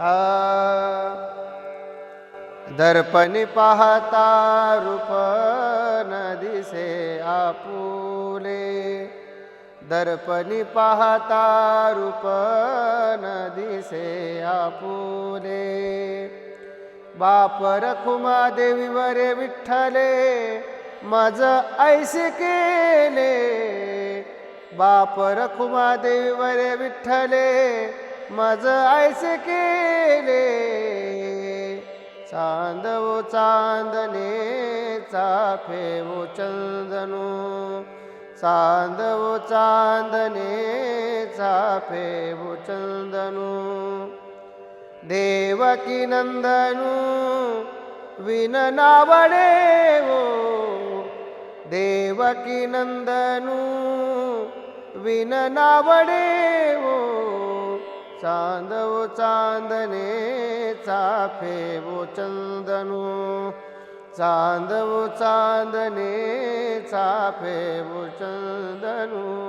आ दर्पणी पाहता रूप न दिसे आपुले, दर्पणी पाहता रूप न दिसे आपुले. बाप रखुमा देवी वरे विठ्ठले मज ऐसे केले, बाप रखुमा देवी वरे विठ्ठले मज ऐसे केले. चांदवो चांदणे चाफेवो चंदनो, चांदवो चांदणे चाफेवो चंदनो. देवकी नंदनु विन नावडे हो, देवकी नंदनु विन नावडे हो. चांदवो चांदणे चाफेवो चंदनो, चांदवो चांदणे चाफेवो चंदनो.